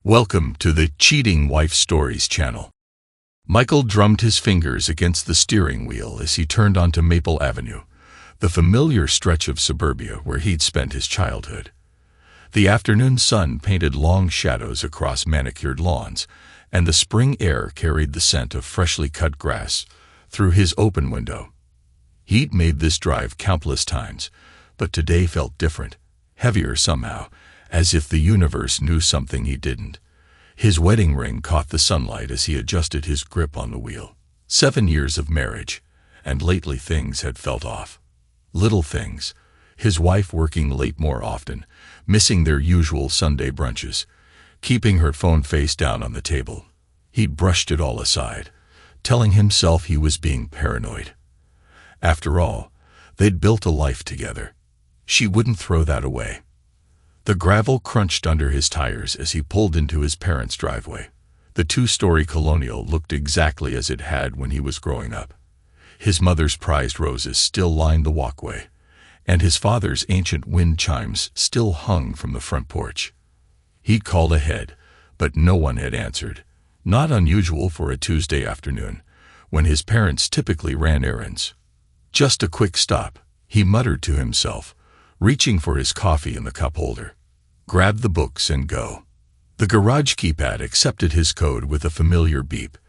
Welcome to the Cheating Wife Stories channel. Michael drummed his fingers against the steering wheel as he turned onto Maple Avenue, the familiar stretch of suburbia where he'd spent his childhood. The afternoon sun painted long shadows across manicured lawns, and the spring air carried the scent of freshly cut grass through his open window. He'd made this drive countless times, but today felt different, heavier somehow, as if the universe knew something he didn't. His wedding ring caught the sunlight as he adjusted his grip on the wheel. 7 years of marriage, and lately things had felt off. Little things. His wife working late more often, missing their usual Sunday brunches, keeping her phone face down on the table. He'd brushed it all aside, telling himself he was being paranoid. After all, they'd built a life together. She wouldn't throw that away. The gravel crunched under his tires as he pulled into his parents' driveway. The 2-story colonial looked exactly as it had when he was growing up. His mother's prized roses still lined the walkway, and his father's ancient wind chimes still hung from the front porch. He'd called ahead, but no one had answered. Not unusual for a Tuesday afternoon, when his parents typically ran errands. Just a quick stop, he muttered to himself, reaching for his coffee in the cup holder. Grab the books and go. The garage keypad accepted his code with a familiar beep.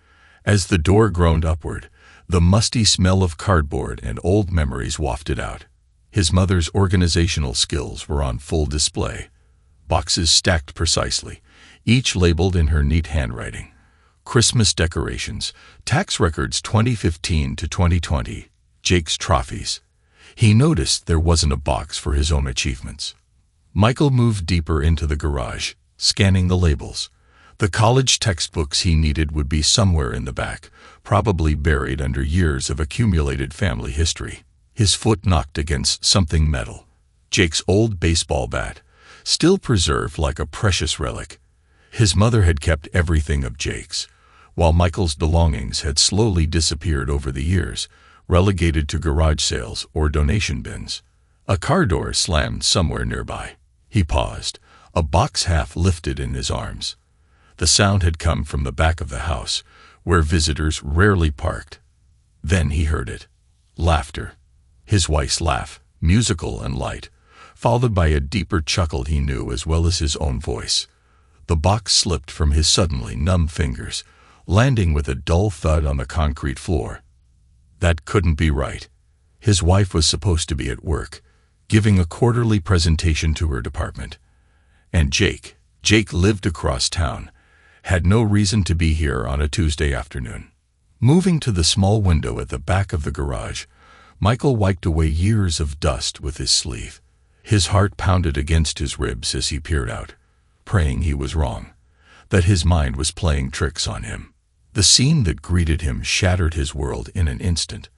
As the door groaned upward, the musty smell of cardboard and old memories wafted out. His mother's organizational skills were on full display. Boxes stacked precisely, each labeled in her neat handwriting. Christmas decorations, tax records 2015 to 2020, Jake's trophies. He noticed there wasn't a box for his own achievements. Michael moved deeper into the garage, scanning the labels. The college textbooks he needed would be somewhere in the back, probably buried under years of accumulated family history. His foot knocked against something metal. Jake's old baseball bat, still preserved like a precious relic. His mother had kept everything of Jake's, while Michael's belongings had slowly disappeared over the years, relegated to garage sales or donation bins. A car door slammed somewhere nearby. He paused, a box half lifted in his arms. The sound had come from the back of the house, where visitors rarely parked. Then he heard it. Laughter. His wife's laugh, musical and light, followed by a deeper chuckle he knew as well as his own voice. The box slipped from his suddenly numb fingers, landing with a dull thud on the concrete floor. That couldn't be right. His wife was supposed to be at work, giving a quarterly presentation to her department. And Jake lived across town, had no reason to be here on a Tuesday afternoon. Moving to the small window at the back of the garage, Michael wiped away years of dust with his sleeve. His heart pounded against his ribs as he peered out, praying he was wrong, that his mind was playing tricks on him. The scene that greeted him shattered his world in an instant.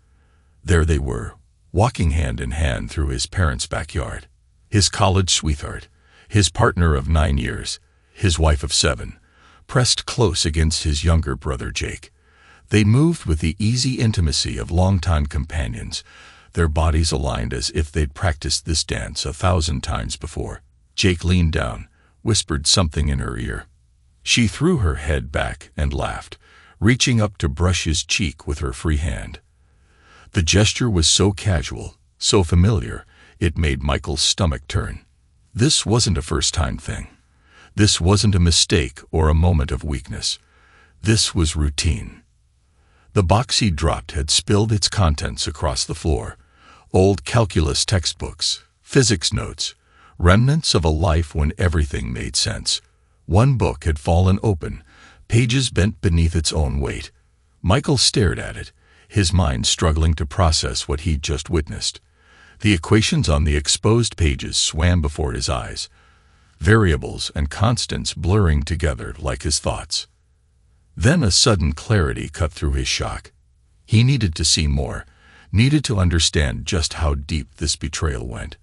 There they were, walking hand in hand through his parents' backyard. His college sweetheart, his partner of 9 years, his wife of 7, pressed close against his younger brother Jake. They moved with the easy intimacy of longtime companions, their bodies aligned as if they'd practiced this dance 1,000 times before. Jake leaned down, whispered something in her ear. She threw her head back and laughed, reaching up to brush his cheek with her free hand. The gesture was so casual, so familiar, it made Michael's stomach turn. This wasn't a first-time thing. This wasn't a mistake or a moment of weakness. This was routine. The box he dropped had spilled its contents across the floor. Old calculus textbooks, physics notes, remnants of a life when everything made sense. One book had fallen open, pages bent beneath its own weight. Michael stared at it, his mind struggling to process what he'd just witnessed. The equations on the exposed pages swam before his eyes, variables and constants blurring together like his thoughts. Then a sudden clarity cut through his shock. He needed to see more, needed to understand just how deep this betrayal went.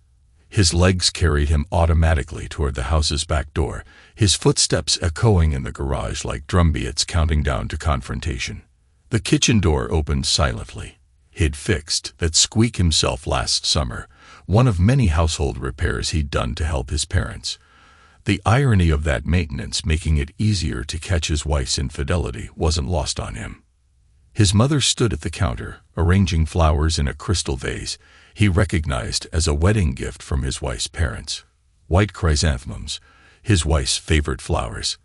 His legs carried him automatically toward the house's back door, his footsteps echoing in the garage like drumbeats counting down to confrontation. The kitchen door opened silently. He'd fixed that squeak himself last summer, one of many household repairs he'd done to help his parents. The irony of that maintenance making it easier to catch his wife's infidelity wasn't lost on him. His mother stood at the counter, arranging flowers in a crystal vase he recognized as a wedding gift from his wife's parents. White chrysanthemums, his wife's favorite flowers.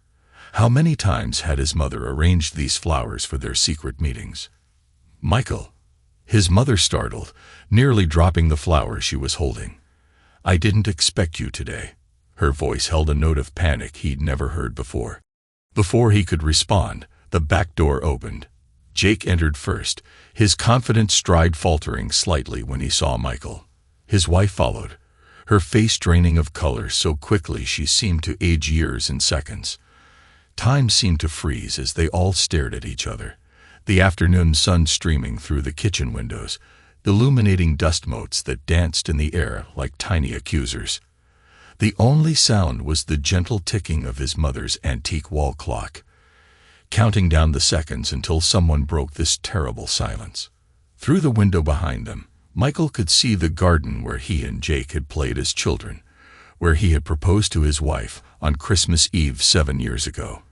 How many times had his mother arranged these flowers for their secret meetings? "Michael," his mother startled, nearly dropping the flower she was holding. "I didn't expect you today." Her voice held a note of panic he'd never heard before. Before he could respond, the back door opened. Jake entered first, his confident stride faltering slightly when he saw Michael. His wife followed, her face draining of color so quickly she seemed to age years in seconds. Time seemed to freeze as they all stared at each other, the afternoon sun streaming through the kitchen windows, illuminating dust motes that danced in the air like tiny accusers. The only sound was the gentle ticking of his mother's antique wall clock, counting down the seconds until someone broke this terrible silence. Through the window behind them, Michael could see the garden where he and Jake had played as children, where he had proposed to his wife on Christmas Eve 7 years ago,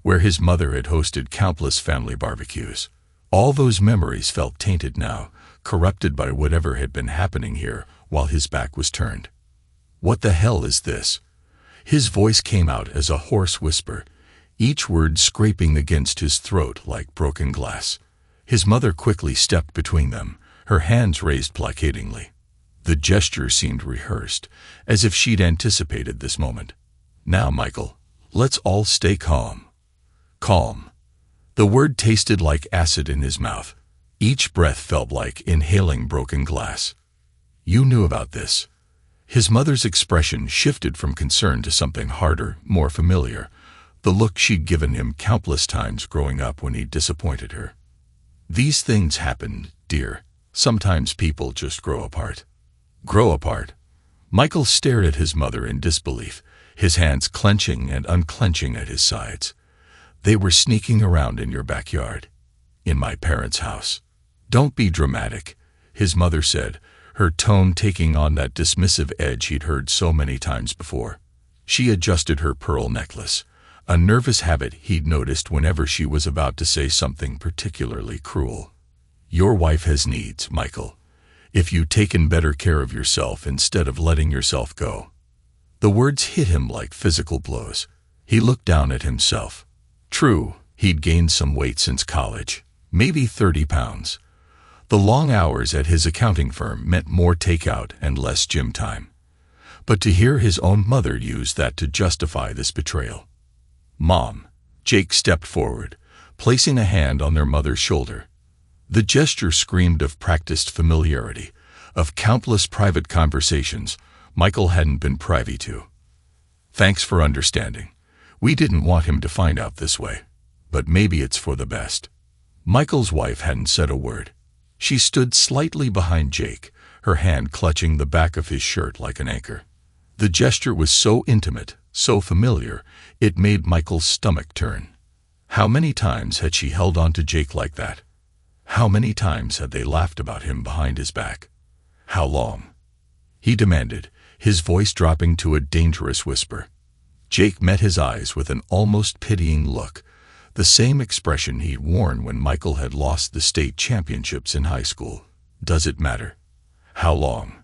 where his mother had hosted countless family barbecues. All those memories felt tainted now, corrupted by whatever had been happening here while his back was turned. "What the hell is this?" His voice came out as a hoarse whisper, each word scraping against his throat like broken glass. His mother quickly stepped between them, her hands raised placatingly. The gesture seemed rehearsed, as if she'd anticipated this moment. "Now, Michael, let's all stay calm." Calm. The word tasted like acid in his mouth. Each breath felt like inhaling broken glass. "You knew about this." His mother's expression shifted from concern to something harder, more familiar, the look she'd given him countless times growing up when he'd disappointed her. "These things happen, dear. Sometimes people just grow apart." Grow apart? Michael stared at his mother in disbelief, his hands clenching and unclenching at his sides. "They were sneaking around in your backyard. In my parents' house." "Don't be dramatic," his mother said, her tone taking on that dismissive edge he'd heard so many times before. She adjusted her pearl necklace, a nervous habit he'd noticed whenever she was about to say something particularly cruel. "Your wife has needs, Michael. If you'd taken better care of yourself instead of letting yourself go." The words hit him like physical blows. He looked down at himself. True, he'd gained some weight since college, maybe 30 pounds. The long hours at his accounting firm meant more takeout and less gym time. But to hear his own mother use that to justify this betrayal. "Mom," Jake stepped forward, placing a hand on their mother's shoulder. The gesture screamed of practiced familiarity, of countless private conversations Michael hadn't been privy to. "Thanks for understanding. We didn't want him to find out this way. But maybe it's for the best." Michael's wife hadn't said a word. She stood slightly behind Jake, her hand clutching the back of his shirt like an anchor. The gesture was so intimate, so familiar, it made Michael's stomach turn. How many times had she held on to Jake like that? How many times had they laughed about him behind his back? "How long?" he demanded, his voice dropping to a dangerous whisper. Jake met his eyes with an almost pitying look, the same expression he'd worn when Michael had lost the state championships in high school. "Does it matter?" "How long?"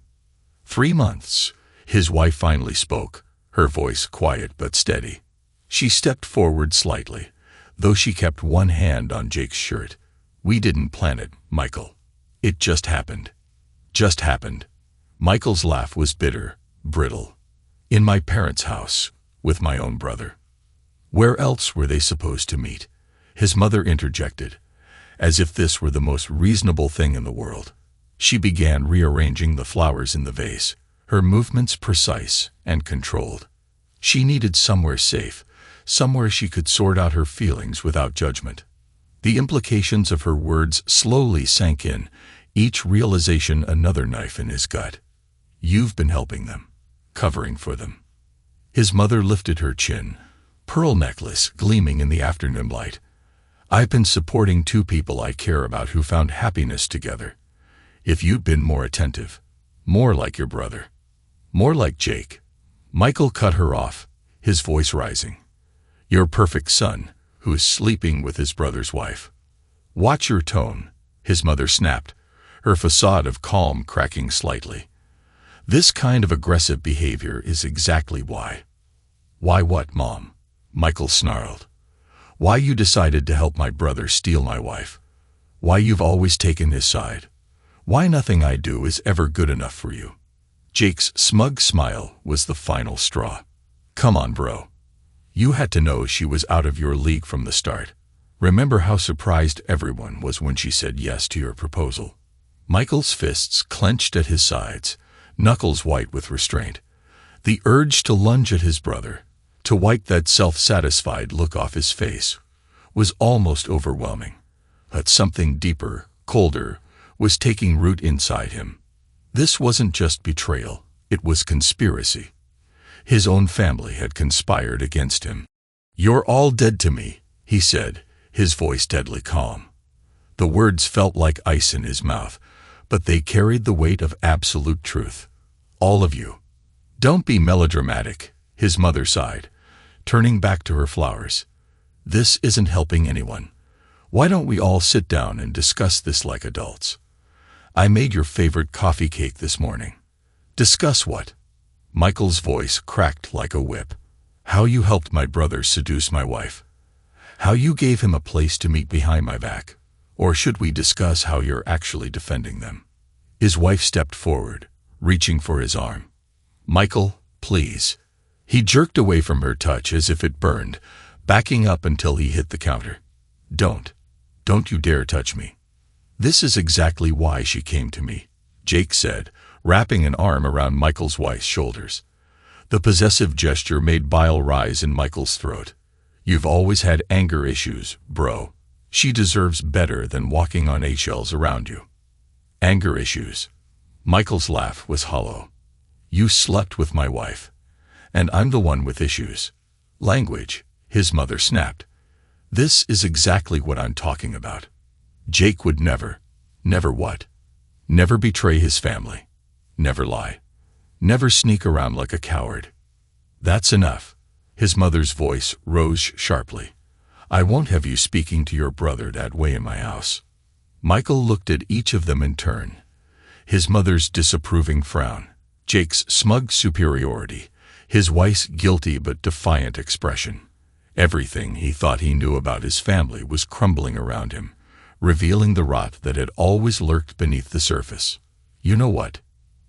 3 months. His wife finally spoke, her voice quiet but steady. She stepped forward slightly, though she kept one hand on Jake's shirt. "We didn't plan it, Michael. It just happened." Just happened. Michael's laugh was bitter, brittle. "In my parents' house, with my own brother." Where else were they supposed to meet? His mother interjected, as if this were the most reasonable thing in the world. She began rearranging the flowers in the vase, her movements precise and controlled. She needed somewhere safe, somewhere she could sort out her feelings without judgment. The implications of her words slowly sank in, each realization another knife in his gut. "You've been helping them, covering for them." His mother lifted her chin, pearl necklace gleaming in the afternoon light. "I've been supporting 2 people I care about who found happiness together. If you'd been more attentive, more like your brother, more like Jake." Michael cut her off, his voice rising. Your perfect son, who is sleeping with his brother's wife. Watch your tone, his mother snapped, her facade of calm cracking slightly. This kind of aggressive behavior is exactly why. Why what, Mom? Michael snarled. Why you decided to help my brother steal my wife. Why you've always taken his side. Why nothing I do is ever good enough for you. Jake's smug smile was the final straw. Come on, bro. You had to know she was out of your league from the start. Remember how surprised everyone was when she said yes to your proposal. Michael's fists clenched at his sides, knuckles white with restraint. The urge to lunge at his brother, to wipe that self-satisfied look off his face, was almost overwhelming. But something deeper, colder, was taking root inside him. This wasn't just betrayal, it was conspiracy. His own family had conspired against him. You're all dead to me, he said, his voice deadly calm. The words felt like ice in his mouth, but they carried the weight of absolute truth. All of you. Don't be melodramatic, his mother sighed, turning back to her flowers. This isn't helping anyone. Why don't we all sit down and discuss this like adults? I made your favorite coffee cake this morning. Discuss what? Michael's voice cracked like a whip. How you helped my brother seduce my wife. How you gave him a place to meet behind my back. Or should we discuss how you're actually defending them? His wife stepped forward, reaching for his arm. Michael, please. He jerked away from her touch as if it burned, backing up until he hit the counter. Don't you dare touch me. This is exactly why she came to me, Jake said, wrapping an arm around Michael's wife's shoulders. The possessive gesture made bile rise in Michael's throat. You've always had anger issues, bro. She deserves better than walking on eggshells around you. Anger issues. Michael's laugh was hollow. You slept with my wife. And I'm the one with issues. Language, his mother snapped. This is exactly what I'm talking about. Jake would never what? Never betray his family. Never lie. Never sneak around like a coward. That's enough. His mother's voice rose sharply. I won't have you speaking to your brother that way in my house. Michael looked at each of them in turn. His mother's disapproving frown, Jake's smug superiority, his wife's guilty but defiant expression. Everything he thought he knew about his family was crumbling around him, revealing the rot that had always lurked beneath the surface. You know what?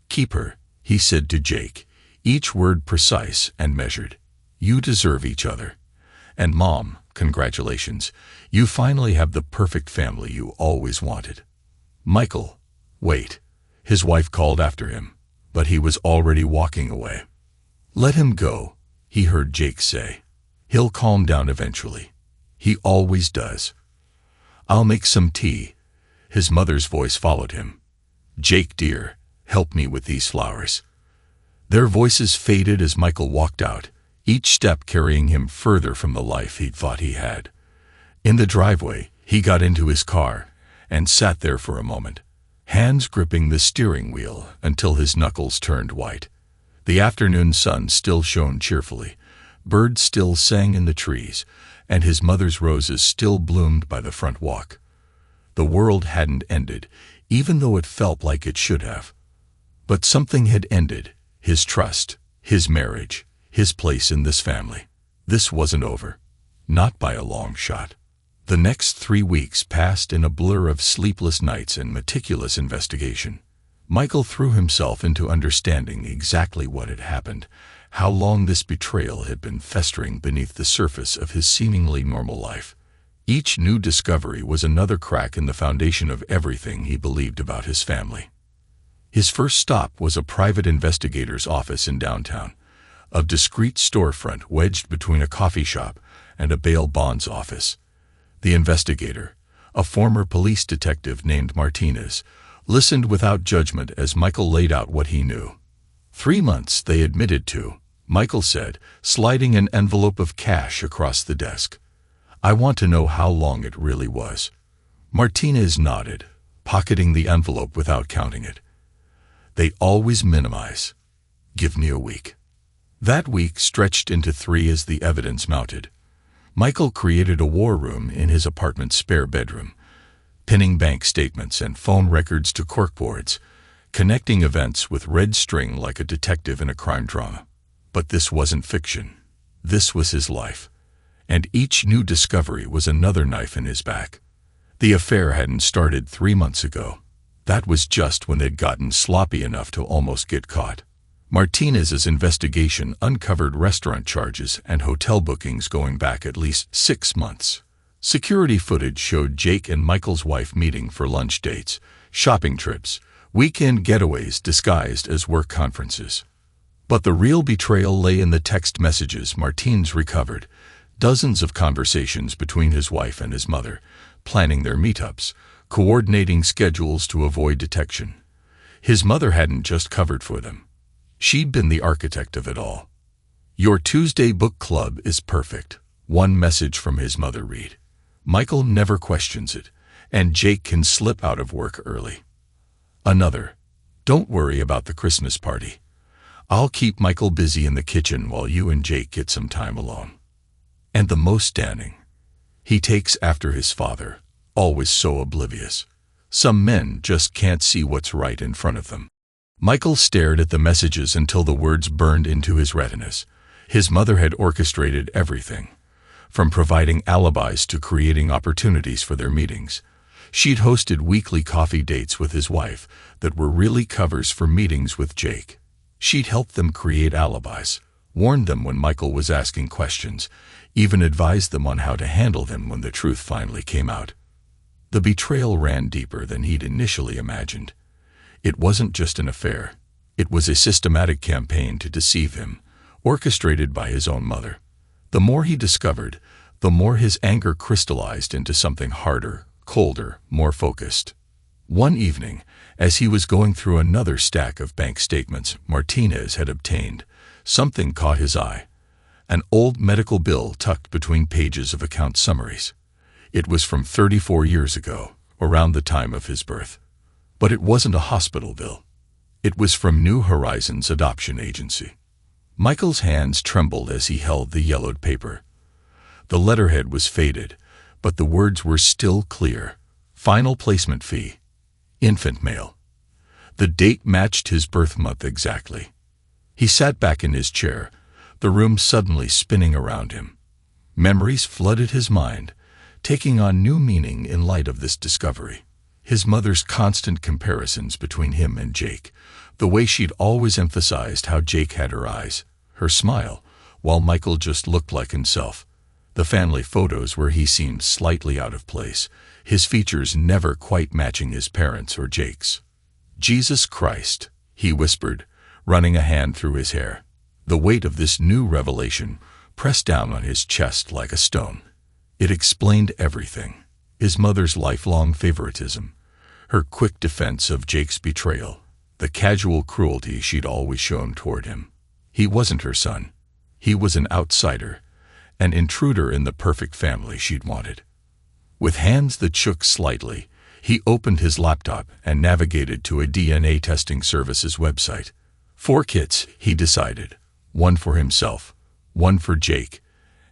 Keep her, he said to Jake, each word precise and measured. You deserve each other. And Mom, congratulations, you finally have the perfect family you always wanted. Michael, wait, his wife called after him, but he was already walking away. Let him go, he heard Jake say. He'll calm down eventually. He always does. I'll make some tea. His mother's voice followed him. Jake, dear, help me with these flowers. Their voices faded as Michael walked out, each step carrying him further from the life he'd thought he had. In the driveway, he got into his car and sat there for a moment, hands gripping the steering wheel until his knuckles turned white. The afternoon sun still shone cheerfully, birds still sang in the trees, and his mother's roses still bloomed by the front walk. The world hadn't ended, even though it felt like it should have. But something had ended, his trust, his marriage, his place in this family. This wasn't over. Not by a long shot. The next 3 weeks passed in a blur of sleepless nights and meticulous investigation. Michael threw himself into understanding exactly what had happened, how long this betrayal had been festering beneath the surface of his seemingly normal life. Each new discovery was another crack in the foundation of everything he believed about his family. His first stop was a private investigator's office in downtown, a discreet storefront wedged between a coffee shop and a bail bonds office. The investigator, a former police detective named Martinez, listened without judgment as Michael laid out what he knew. 3 months, they admitted to, Michael said, sliding an envelope of cash across the desk. I want to know how long it really was. Martinez nodded, pocketing the envelope without counting it. They always minimize. Give me a week. That week stretched into 3 as the evidence mounted. Michael created a war room in his apartment's spare bedroom, pinning bank statements and phone records to corkboards, connecting events with red string like a detective in a crime drama. But this wasn't fiction. This was his life. And each new discovery was another knife in his back. The affair hadn't started 3 months ago. That was just when they'd gotten sloppy enough to almost get caught. Martinez's investigation uncovered restaurant charges and hotel bookings going back at least 6 months. Security footage showed Jake and Michael's wife meeting for lunch dates, shopping trips, weekend getaways disguised as work conferences. But the real betrayal lay in the text messages Martinez recovered, dozens of conversations between his wife and his mother, planning their meetups, coordinating schedules to avoid detection. His mother hadn't just covered for them. She'd been the architect of it all. "Your Tuesday book club is perfect," one message from his mother read. "Michael never questions it, and Jake can slip out of work early." Another, "Don't worry about the Christmas party. I'll keep Michael busy in the kitchen while you and Jake get some time alone." And the most damning, "He takes after his father, always so oblivious. Some men just can't see what's right in front of them." Michael stared at the messages until the words burned into his retinas. His mother had orchestrated everything, from providing alibis to creating opportunities for their meetings. She'd hosted weekly coffee dates with his wife that were really covers for meetings with Jake. She'd helped them create alibis, warned them when Michael was asking questions, even advised them on how to handle them when the truth finally came out. The betrayal ran deeper than he'd initially imagined. It wasn't just an affair. It was a systematic campaign to deceive him, orchestrated by his own mother. The more he discovered, the more his anger crystallized into something harder, colder, more focused. One evening, as he was going through another stack of bank statements Martinez had obtained, something caught his eye. An old medical bill tucked between pages of account summaries. It was from 34 years ago, around the time of his birth. But it wasn't a hospital bill. It was from New Horizons Adoption Agency. Michael's hands trembled as he held the yellowed paper. The letterhead was faded, but the words were still clear. Final placement fee. Infant male. The date matched his birth month exactly. He sat back in his chair, the room suddenly spinning around him. Memories flooded his mind, taking on new meaning in light of this discovery. His mother's constant comparisons between him and Jake, the way she'd always emphasized how Jake had her eyes, her smile, while Michael just looked like himself. The family photos where he seemed slightly out of place, his features never quite matching his parents' or Jake's. "Jesus Christ," he whispered, running a hand through his hair. The weight of this new revelation pressed down on his chest like a stone. It explained everything. His mother's lifelong favoritism, her quick defense of Jake's betrayal, the casual cruelty she'd always shown toward him. He wasn't her son. He was an outsider, an intruder in the perfect family she'd wanted. With hands that shook slightly, he opened his laptop and navigated to a DNA testing services website. 4 kits, he decided. 1 for himself, 1 for Jake,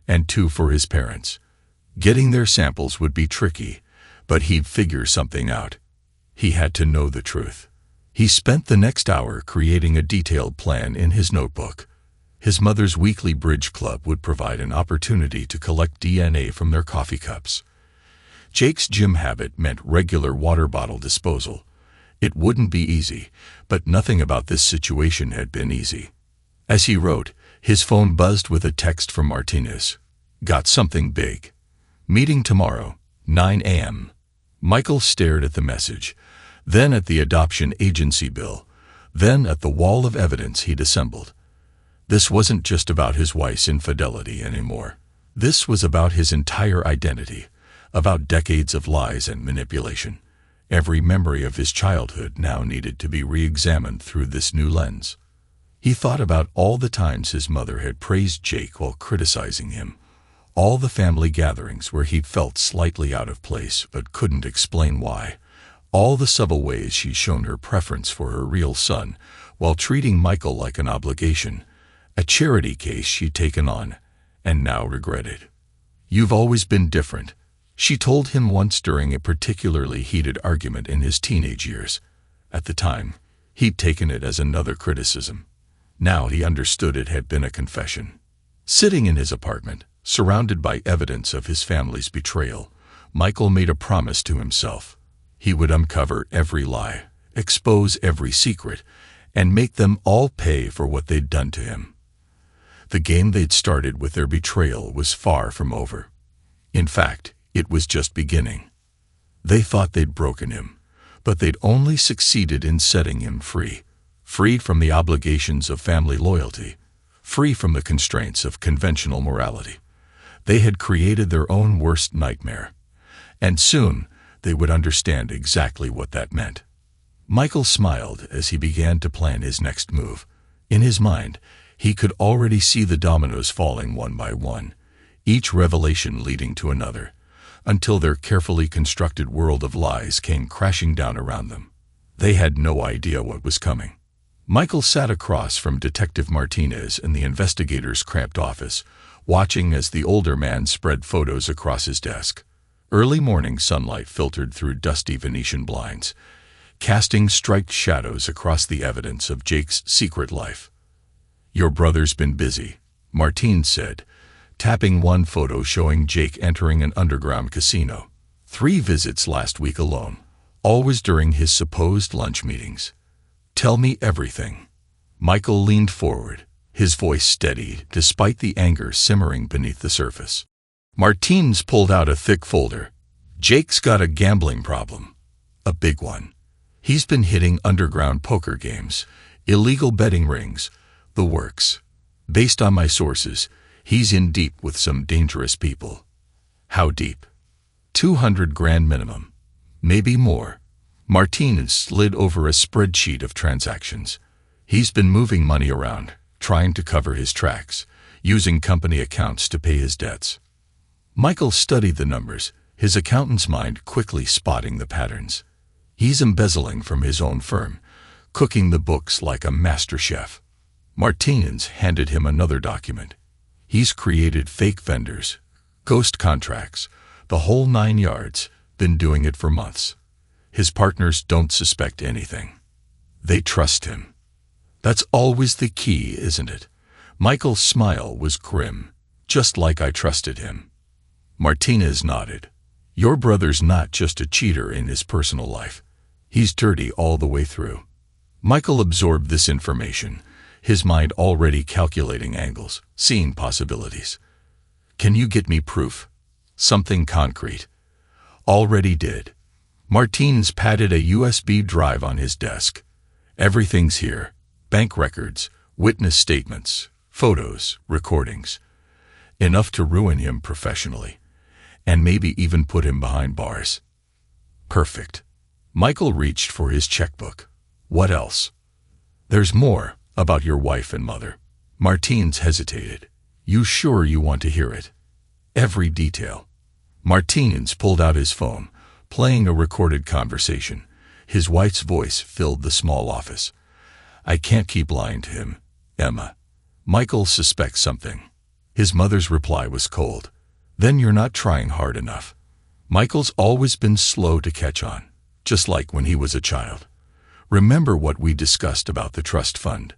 and 2 for his parents. Getting their samples would be tricky, but he'd figure something out. He had to know the truth. He spent the next hour creating a detailed plan in his notebook. His mother's weekly bridge club would provide an opportunity to collect DNA from their coffee cups. Jake's gym habit meant regular water bottle disposal. It wouldn't be easy, but nothing about this situation had been easy. As he wrote, his phone buzzed with a text from Martinez. "Got something big. Meeting tomorrow, 9 a.m. Michael stared at the message, then at the adoption agency bill, then at the wall of evidence he'd assembled. This wasn't just about his wife's infidelity anymore. This was about his entire identity, about decades of lies and manipulation. Every memory of his childhood now needed to be re-examined through this new lens. He thought about all the times his mother had praised Jake while criticizing him, all the family gatherings where he'd felt slightly out of place but couldn't explain why, all the subtle ways she'd shown her preference for her real son while treating Michael like an obligation. a charity case she'd taken on and now regretted. "You've always been different," she told him once during a particularly heated argument in his teenage years. At the time, he'd taken it as another criticism. Now he understood it had been a confession. Sitting in his apartment, surrounded by evidence of his family's betrayal, Michael made a promise to himself. He would uncover every lie, expose every secret, and make them all pay for what they'd done to him. The game they'd started with their betrayal was far from over. In fact, it was just beginning. They thought they'd broken him, but they'd only succeeded in setting him free, freed from the obligations of family loyalty, free from the constraints of conventional morality. They had created their own worst nightmare, and soon they would understand exactly what that meant. Michael smiled as he began to plan his next move. In his mind, he could already see the dominoes falling one by one, each revelation leading to another, until their carefully constructed world of lies came crashing down around them. They had no idea what was coming. Michael sat across from Detective Martinez in the investigator's cramped office, watching as the older man spread photos across his desk. Early morning sunlight filtered through dusty Venetian blinds, casting striped shadows across the evidence of Jake's secret life. "Your brother's been busy," Martine said, tapping one photo showing Jake entering an underground casino. 3 visits last week alone, always during his supposed lunch meetings. "Tell me everything." Michael leaned forward, his voice steady despite the anger simmering beneath the surface. Martins pulled out a thick folder. "Jake's got a gambling problem. A big one. He's been hitting underground poker games, illegal betting rings, the works. Based on my sources, he's in deep with some dangerous people." "How deep?" $200,000 minimum. Maybe more. Martinez slid over a spreadsheet of transactions. "He's been moving money around, trying to cover his tracks, using company accounts to pay his debts." Michael studied the numbers, his accountant's mind quickly spotting the patterns. "He's embezzling from his own firm, cooking the books like a master chef." Martinez handed him another document. "He's created fake vendors, ghost contracts, the whole 9 yards, been doing it for months. His partners don't suspect anything. They trust him. That's always the key, isn't it?" Michael's smile was grim. "Just like I trusted him." Martinez nodded. "Your brother's not just a cheater in his personal life. He's dirty all the way through." Michael absorbed this information, his mind already calculating angles, seeing possibilities. "Can you get me proof? Something concrete?" "Already did." Martinez patted a USB drive on his desk. "Everything's here. Bank records, witness statements, photos, recordings. Enough to ruin him professionally, and maybe even put him behind bars." "Perfect." Michael reached for his checkbook. "What else?" "There's more, about your wife and mother." Martinez hesitated. "You sure you want to hear it?" "Every detail." Martinez pulled out his phone, playing a recorded conversation. His wife's voice filled the small office. "I can't keep lying to him, Emma. Michael suspects something." His mother's reply was cold. "Then you're not trying hard enough." Michael's always been slow to catch on, just like when he was a child. "Remember what we discussed about the trust fund?"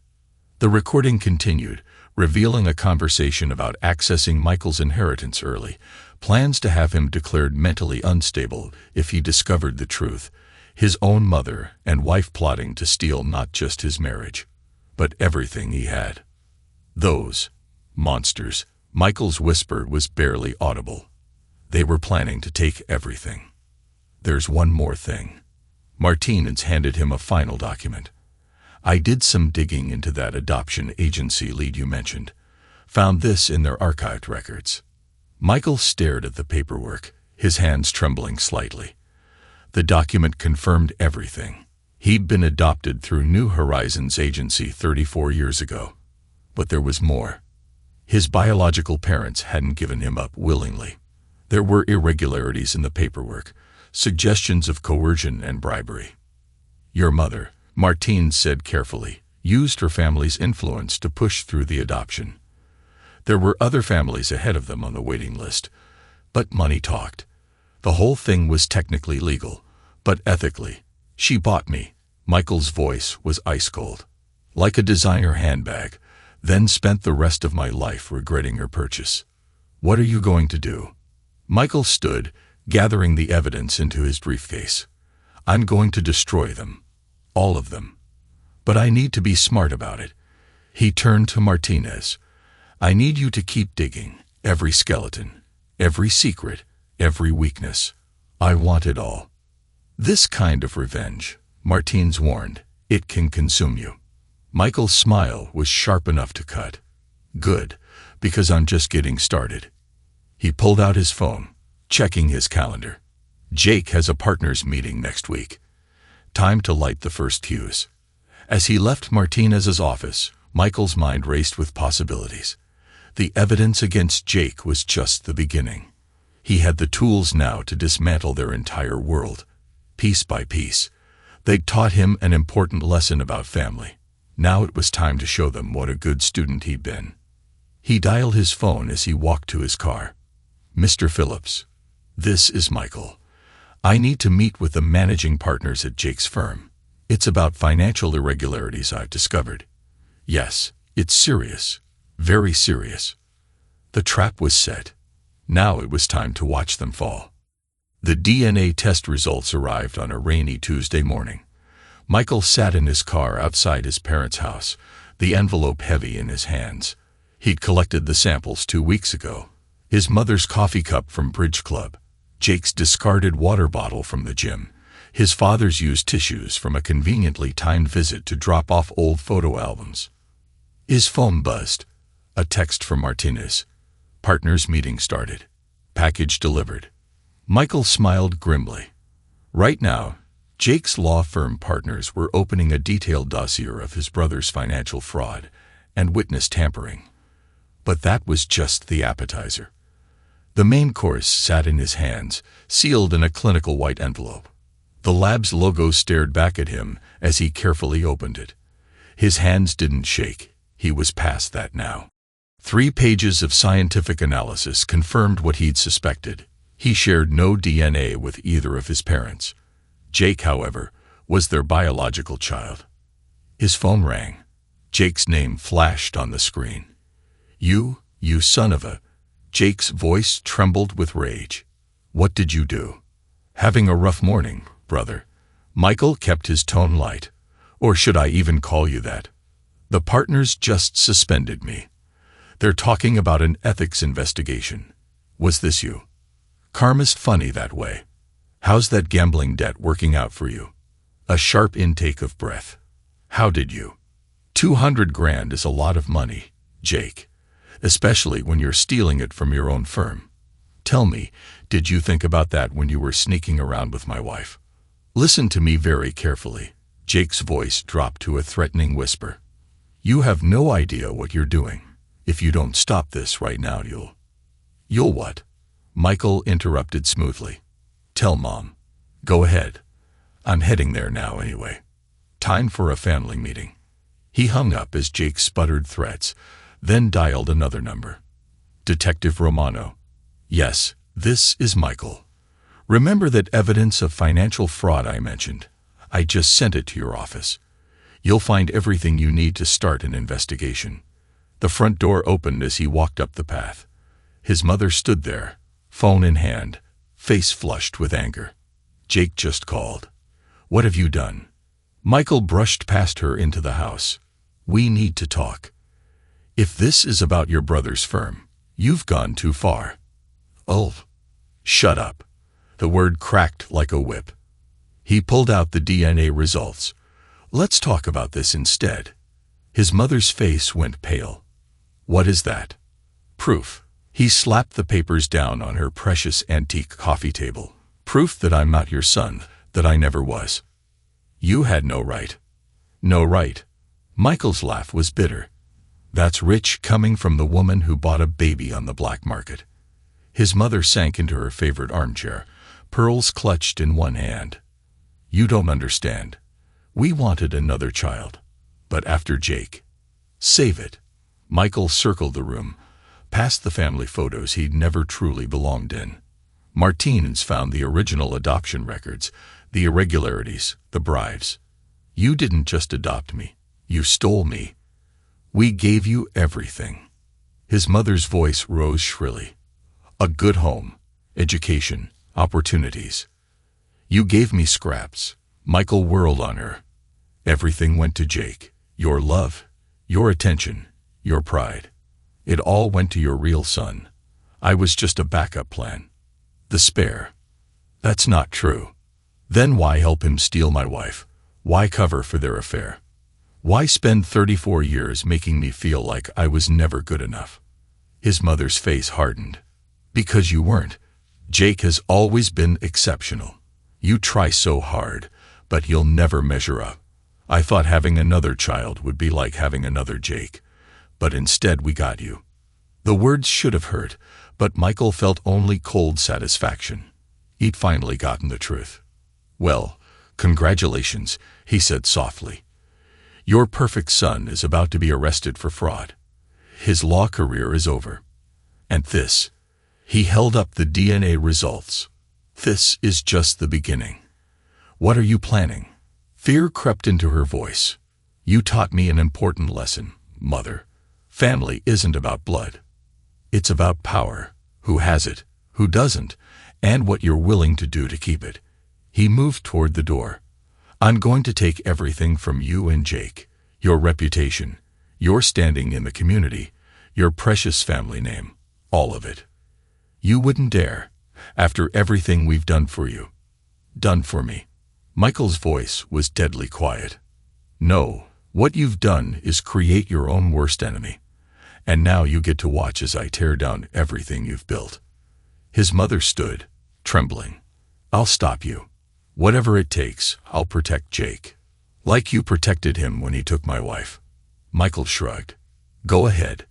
The recording continued, revealing a conversation about accessing Michael's inheritance early, plans to have him declared mentally unstable if he discovered the truth, his own mother and wife plotting to steal not just his marriage, but everything he had. "Those monsters," Michael's whisper was barely audible. "They were planning to take everything." "There's one more thing." Martinez handed him a final document. "I did some digging into that adoption agency lead you mentioned. Found this in their archived records." Michael stared at the paperwork, his hands trembling slightly. The document confirmed everything. He'd been adopted through New Horizons agency 34 years ago. But there was more. His biological parents hadn't given him up willingly. There were irregularities in the paperwork, suggestions of coercion and bribery. "Your mother," Martine said carefully, used her family's influence to push through the adoption. There were other families ahead of them on the waiting list, but money talked. The whole thing was technically legal, but ethically. She bought me. Michael's voice was ice cold, like a designer handbag, then spent the rest of my life regretting her purchase. What are you going to do? Michael stood, gathering the evidence into his briefcase. I'm going to destroy them. All of them. But I need to be smart about it. He turned to Martinez. I need you to keep digging. Every skeleton, every secret, every weakness. I want it all. This kind of revenge, Martinez warned, it can consume you. Michael's smile was sharp enough to cut. Good, because I'm just getting started. He pulled out his phone, checking his calendar. Jake has a partners meeting next week. Time to light the first fuse. As he left Martinez's office, Michael's mind raced with possibilities. The evidence against Jake was just the beginning. He had the tools now to dismantle their entire world. Piece by piece, they'd taught him an important lesson about family. Now it was time to show them what a good student he'd been. He dialed his phone as he walked to his car. Mr. Phillips, this is Michael. I need to meet with the managing partners at Jake's firm. It's about financial irregularities I've discovered. Yes, it's serious. Very serious. The trap was set. Now it was time to watch them fall. The DNA test results arrived on a rainy Tuesday morning. Michael sat in his car outside his parents' house, the envelope heavy in his hands. He'd collected the samples 2 weeks ago. His mother's coffee cup from Bridge Club, Jake's discarded water bottle from the gym, his father's used tissues from a conveniently timed visit to drop off old photo albums. His phone buzzed. A text from Martinez. Partners meeting started. Package delivered. Michael smiled grimly. Right now, Jake's law firm partners were opening a detailed dossier of his brother's financial fraud and witness tampering. But that was just the appetizer. The main course sat in his hands, sealed in a clinical white envelope. The lab's logo stared back at him as he carefully opened it. His hands didn't shake. He was past that now. 3 pages of scientific analysis confirmed what he'd suspected. He shared no DNA with either of his parents. Jake, however, was their biological child. His phone rang. Jake's name flashed on the screen. You son of a... Jake's voice trembled with rage. What did you do? Having a rough morning, brother. Michael kept his tone light. Or should I even call you that? The partners just suspended me. They're talking about an ethics investigation. Was this you? Karma's funny that way. How's that gambling debt working out for you? A sharp intake of breath. How did you? 200 grand is a lot of money, Jake. Especially when you're stealing it from your own firm. Tell me, did you think about that when you were sneaking around with my wife? Listen to me very carefully. Jake's voice dropped to a threatening whisper. You have no idea what you're doing. If you don't stop this right now, You'll what? Michael interrupted smoothly. Tell Mom. Go ahead. I'm heading there now anyway. Time for a family meeting. He hung up as Jake sputtered threats, then dialed another number. Detective Romano. Yes, this is Michael. Remember that evidence of financial fraud I mentioned? I just sent it to your office. You'll find everything you need to start an investigation. The front door opened as he walked up the path. His mother stood there, phone in hand, face flushed with anger. Jake just called. What have you done? Michael brushed past her into the house. We need to talk. If this is about your brother's firm, you've gone too far. Oh, shut up. The word cracked like a whip. He pulled out the DNA results. Let's talk about this instead. His mother's face went pale. What is that? Proof. He slapped the papers down on her precious antique coffee table. Proof that I'm not your son, that I never was. You had no right. No right. Michael's laugh was bitter. That's rich coming from the woman who bought a baby on the black market. His mother sank into her favorite armchair, pearls clutched in one hand. You don't understand. We wanted another child. But after Jake. Save it. Michael circled the room, past the family photos he'd never truly belonged in. Martinez found the original adoption records, the irregularities, the bribes. You didn't just adopt me. You stole me. We gave you everything. His mother's voice rose shrilly. A good home, education, opportunities. You gave me scraps. Michael whirled on her. Everything went to Jake. Your love, your attention, your pride. It all went to your real son. I was just a backup plan. The spare. That's not true. Then why help him steal my wife? Why cover for their affair? Why spend 34 years making me feel like I was never good enough? His mother's face hardened. Because you weren't. Jake has always been exceptional. You try so hard, but you'll never measure up. I thought having another child would be like having another Jake, but instead we got you. The words should have hurt, but Michael felt only cold satisfaction. He'd finally gotten the truth. Well, congratulations, he said softly. Your perfect son is about to be arrested for fraud. His law career is over. And this, he held up the DNA results. This is just the beginning. What are you planning? Fear crept into her voice. You taught me an important lesson, Mother. Family isn't about blood. It's about power. Who has it, who doesn't, and what you're willing to do to keep it. He moved toward the door. I'm going to take everything from you and Jake. Your reputation, your standing in the community, your precious family name, all of it. You wouldn't dare, after everything we've done for you. Done for me. Michael's voice was deadly quiet. No, what you've done is create your own worst enemy. And now you get to watch as I tear down everything you've built. His mother stood, trembling. I'll stop you. Whatever it takes, I'll protect Jake. Like you protected him when he took my wife. Michael shrugged. Go ahead.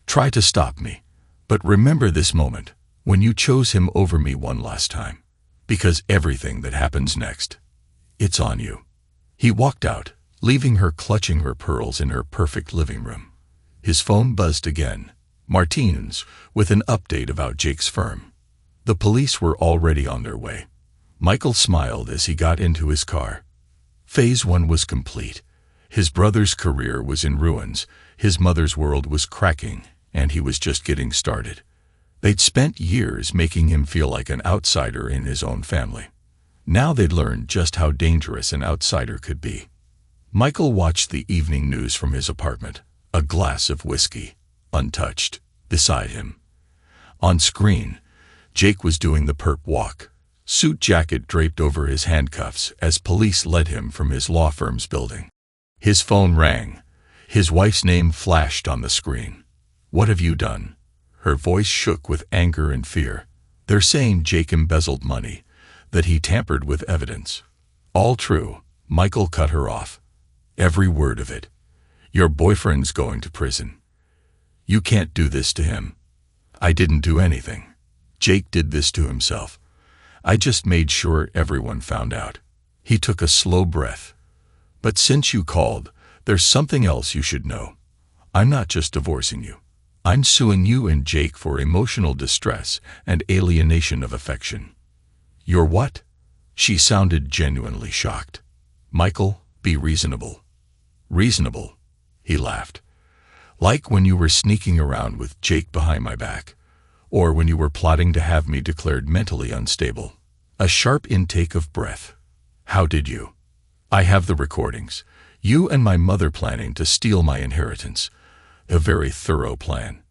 Try to stop me. But remember this moment, when you chose him over me one last time. Because everything that happens next, it's on you. He walked out, leaving her clutching her pearls in her perfect living room. His phone buzzed again. Martinez, with an update about Jake's firm. The police were already on their way. Michael smiled as he got into his car. Phase 1 was complete. His brother's career was in ruins, his mother's world was cracking, and he was just getting started. They'd spent years making him feel like an outsider in his own family. Now they'd learned just how dangerous an outsider could be. Michael watched the evening news from his apartment, a glass of whiskey, untouched, beside him. On screen, Jake was doing the perp walk, suit jacket draped over his handcuffs as police led him from his law firm's building. His phone rang. His wife's name flashed on the screen. What have you done? Her voice shook with anger and fear. They're saying Jake embezzled money, that he tampered with evidence. All true. Michael cut her off. Every word of it. Your boyfriend's going to prison. You can't do this to him. I didn't do anything. Jake did this to himself. I just made sure everyone found out. He took a slow breath. But since you called, there's something else you should know. I'm not just divorcing you. I'm suing you and Jake for emotional distress and alienation of affection. You're what? She sounded genuinely shocked. Michael, be reasonable. Reasonable? He laughed. Like when you were sneaking around with Jake behind my back, or when you were plotting to have me declared mentally unstable. A sharp intake of breath. How did you? I have the recordings. You and my mother planning to steal my inheritance. A very thorough plan.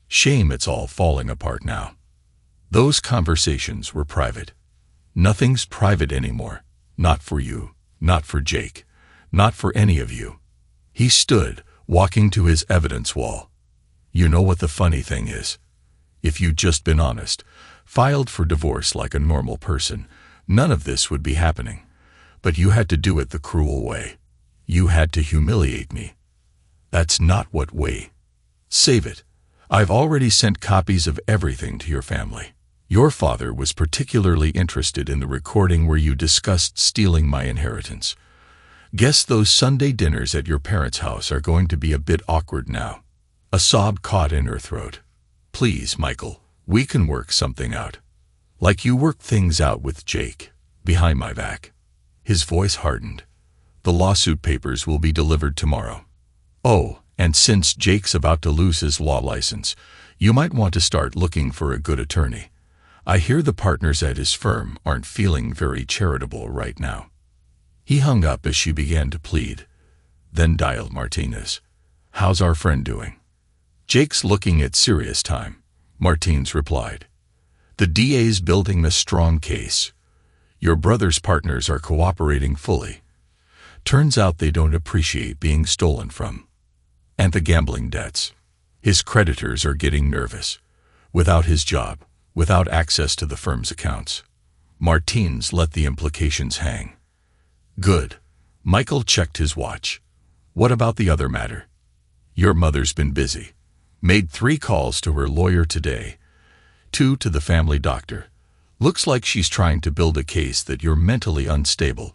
Shame it's all falling apart now. Those conversations were private. Nothing's private anymore. Not for you, not for Jake, not for any of you. He stood, walking to his evidence wall. You know what the funny thing is? If you'd just been honest, filed for divorce like a normal person, none of this would be happening. But you had to do it the cruel way. You had to humiliate me. That's not what way. Save it. I've already sent copies of everything to your family. Your father was particularly interested in the recording where you discussed stealing my inheritance. Guess those Sunday dinners at your parents' house are going to be a bit awkward now. A sob caught in her throat. Please, Michael, we can work something out. Like you worked things out with Jake, behind my back. His voice hardened. The lawsuit papers will be delivered tomorrow. Oh, and since Jake's about to lose his law license, you might want to start looking for a good attorney. I hear the partners at his firm aren't feeling very charitable right now. He hung up as she began to plead, then dialed Martinez. How's our friend doing? Jake's looking at serious time, Martinez replied. The DA's building a strong case. Your brother's partners are cooperating fully. Turns out they don't appreciate being stolen from. And the gambling debts. His creditors are getting nervous. Without his job, without access to the firm's accounts. Martinez let the implications hang. Good. Michael checked his watch. What about the other matter? Your mother's been busy. Made 3 calls to her lawyer today, 2 to the family doctor. Looks like she's trying to build a case that you're mentally unstable,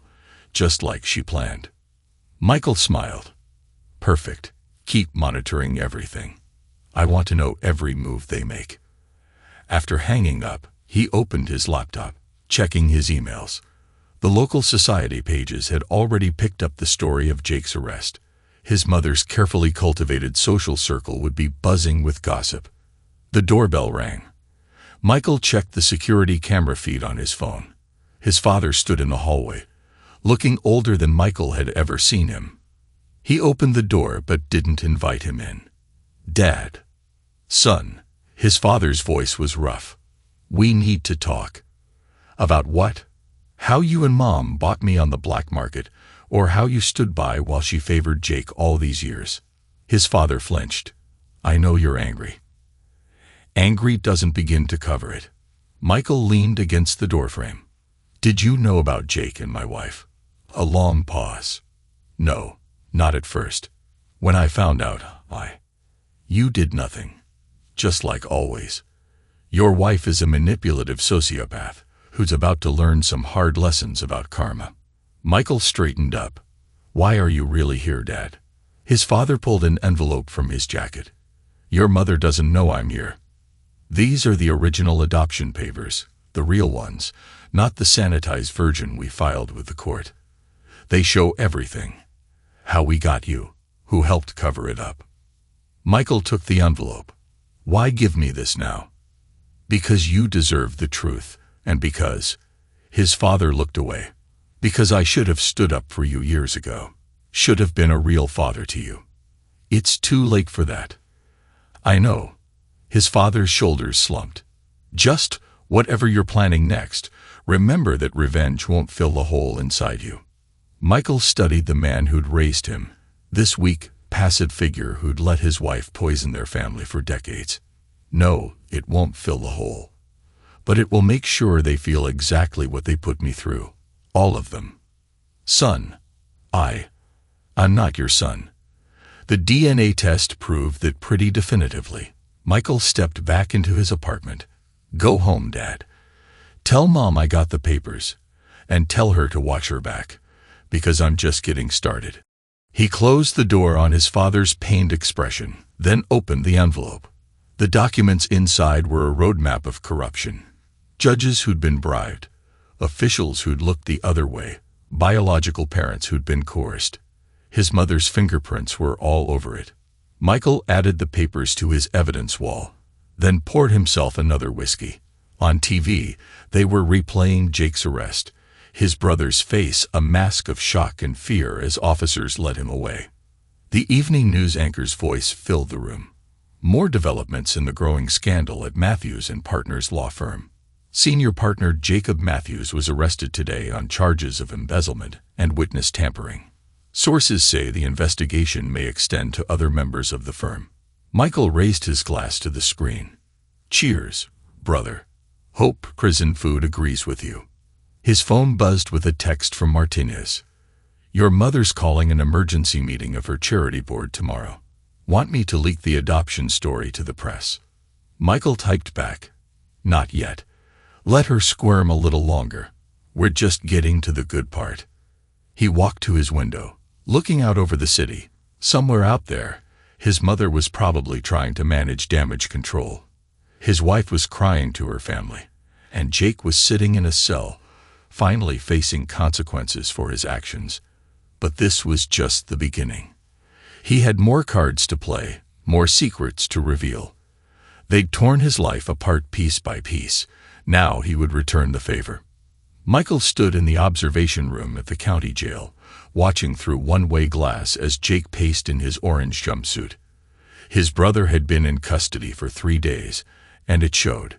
just like she planned. Michael smiled. Perfect. Keep monitoring everything. I want to know every move they make. After hanging up, he opened his laptop, checking his emails. The local society pages had already picked up the story of Jake's arrest. His mother's carefully cultivated social circle would be buzzing with gossip. The doorbell rang. Michael checked the security camera feed on his phone. His father stood in the hallway, looking older than Michael had ever seen him. He opened the door but didn't invite him in. Dad. Son. His father's voice was rough. We need to talk. About what? How you and Mom bought me on the black market, or how you stood by while she favored Jake all these years. His father flinched. I know you're angry. Angry doesn't begin to cover it. Michael leaned against the doorframe. Did you know about Jake and my wife? A long pause. No, not at first. When I found out, You did nothing. Just like always. Your wife is a manipulative sociopath who's about to learn some hard lessons about karma. Michael straightened up. Why are you really here, Dad? His father pulled an envelope from his jacket. Your mother doesn't know I'm here. These are the original adoption papers, the real ones, not the sanitized version we filed with the court. They show everything. How we got you, who helped cover it up. Michael took the envelope. Why give me this now? Because you deserve the truth, and because... His father looked away. Because I should have stood up for you years ago. Should have been a real father to you. It's too late for that. I know. His father's shoulders slumped. Just whatever you're planning next, remember that revenge won't fill the hole inside you. Michael studied the man who'd raised him, this weak, passive figure who'd let his wife poison their family for decades. No, it won't fill the hole. But it will make sure they feel exactly what they put me through. All of them. Son. I'm not your son. The DNA test proved that pretty definitively. Michael stepped back into his apartment. Go home, Dad. Tell Mom I got the papers. And tell her to watch her back. Because I'm just getting started. He closed the door on his father's pained expression, then opened the envelope. The documents inside were a roadmap of corruption. Judges who'd been bribed. Officials who'd looked the other way. Biological parents who'd been coerced. His mother's fingerprints were all over it. Michael added the papers to his evidence wall, then poured himself another whiskey. On TV, they were replaying Jake's arrest, his brother's face a mask of shock and fear as officers led him away. The evening news anchor's voice filled the room. More developments in the growing scandal at Matthews and Partners law firm. Senior partner Jacob Matthews was arrested today on charges of embezzlement and witness tampering. Sources say the investigation may extend to other members of the firm. Michael raised his glass to the screen. Cheers, brother. Hope prison food agrees with you. His phone buzzed with a text from Martinez. Your mother's calling an emergency meeting of her charity board tomorrow. Want me to leak the adoption story to the press? Michael typed back. Not yet. Let her squirm a little longer. We're just getting to the good part. He walked to his window, looking out over the city. Somewhere out there, his mother was probably trying to manage damage control. His wife was crying to her family, and Jake was sitting in a cell, finally facing consequences for his actions. But this was just the beginning. He had more cards to play, more secrets to reveal. They'd torn his life apart piece by piece. Now he would return the favor. Michael stood in the observation room at the county jail, watching through one-way glass as Jake paced in his orange jumpsuit. His brother had been in custody for 3 days, and it showed.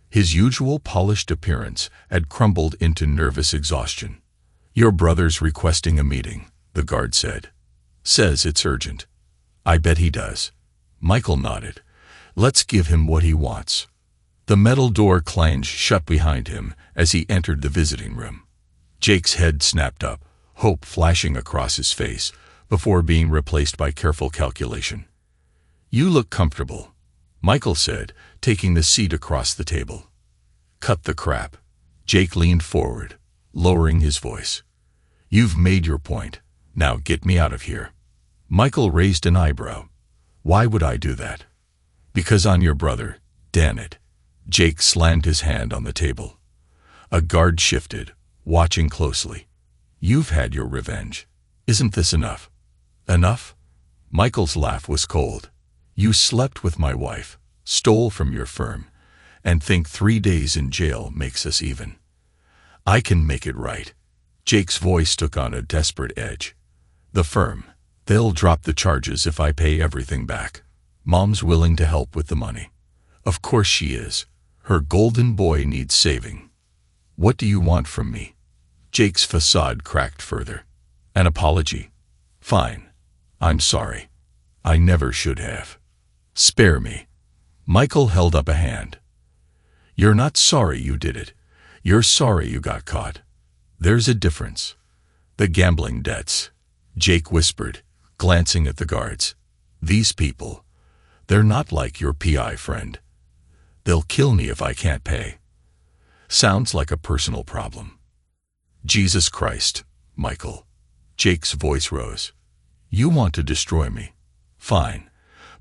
His usual polished appearance had crumbled into nervous exhaustion. "Your brother's requesting a meeting," the guard said. "Says it's urgent." "I bet he does." Michael nodded. "Let's give him what he wants." The metal door clanged shut behind him as he entered the visiting room. Jake's head snapped up, hope flashing across his face, before being replaced by careful calculation. "You look comfortable," Michael said, taking the seat across the table. "Cut the crap." Jake leaned forward, lowering his voice. "You've made your point. Now get me out of here." Michael raised an eyebrow. "Why would I do that?" "Because I'm your brother, damn it." Jake slammed his hand on the table. A guard shifted, watching closely. "You've had your revenge. Isn't this enough?" "Enough?" Michael's laugh was cold. "You slept with my wife, stole from your firm, and think 3 days in jail makes us even. I can make it right." Jake's voice took on a desperate edge. "The firm, they'll drop the charges if I pay everything back. Mom's willing to help with the money." "Of course she is. Her golden boy needs saving." "What do you want from me?" Jake's facade cracked further. "An apology." "Fine. I'm sorry. I never should have." "Spare me." Michael held up a hand. "You're not sorry you did it. You're sorry you got caught. There's a difference." "The gambling debts," Jake whispered, glancing at the guards. "These people, they're not like your PI friend. They'll kill me if I can't pay." "Sounds like a personal problem." "Jesus Christ, Michael." Jake's voice rose. "You want to destroy me? Fine.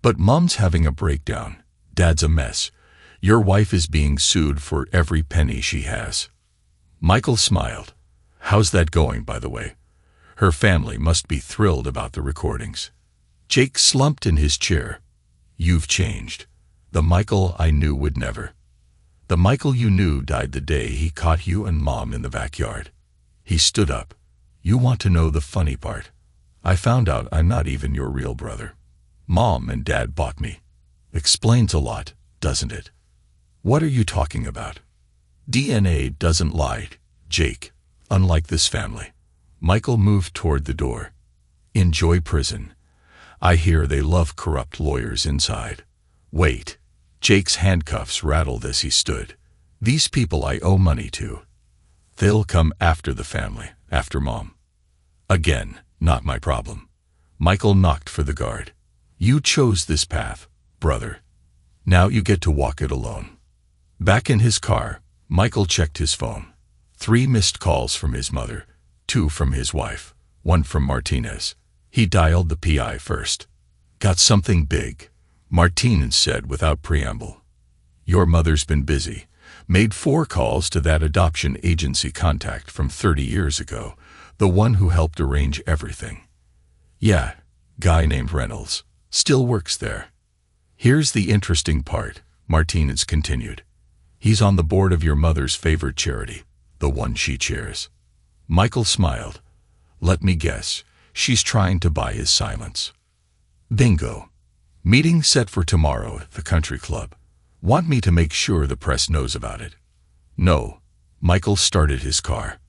But Mom's having a breakdown. Dad's a mess. Your wife is being sued for every penny she has." Michael smiled. "How's that going, by the way? Her family must be thrilled about the recordings." Jake slumped in his chair. "You've changed. The Michael I knew would never. The Michael you knew died the day he caught you and Mom in the backyard." He stood up. "You want to know the funny part? I found out I'm not even your real brother. Mom and Dad bought me. Explains a lot, doesn't it?" "What are you talking about?" "DNA doesn't lie, Jake, unlike this family." Michael moved toward the door. "Enjoy prison. I hear they love corrupt lawyers inside." "Wait." Jake's handcuffs rattled as he stood. "These people I owe money to. They'll come after the family, after Mom." "Again, not my problem." Michael knocked for the guard. "You chose this path, brother. Now you get to walk it alone." Back in his car, Michael checked his phone. 3 missed calls from his mother, 2 from his wife, 1 from Martinez. He dialed the PI first. "Got something big," Martinez said without preamble. "Your mother's been busy. Made 4 calls to that adoption agency contact from 30 years ago, the one who helped arrange everything." "Yeah, guy named Reynolds. Still works there." "Here's the interesting part," Martinez continued. "He's on the board of your mother's favorite charity, the one she chairs." Michael smiled. "Let me guess, she's trying to buy his silence." "Bingo. Meeting set for tomorrow at the country club. Want me to make sure the press knows about it?" "No." Michael started his car.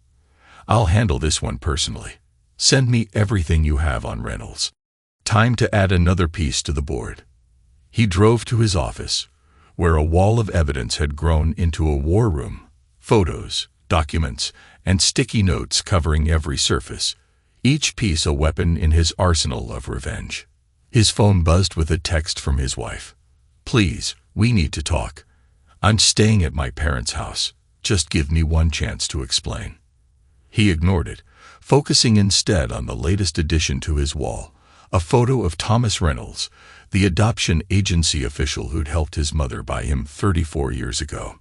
"I'll handle this one personally. Send me everything you have on Reynolds. Time to add another piece to the board." He drove to his office, where a wall of evidence had grown into a war room. Photos, documents, and sticky notes covering every surface, each piece a weapon in his arsenal of revenge. His phone buzzed with a text from his wife. "Please, we need to talk. I'm staying at my parents' house. Just give me one chance to explain." He ignored it, focusing instead on the latest addition to his wall, a photo of Thomas Reynolds, the adoption agency official who'd helped his mother buy him 34 years ago.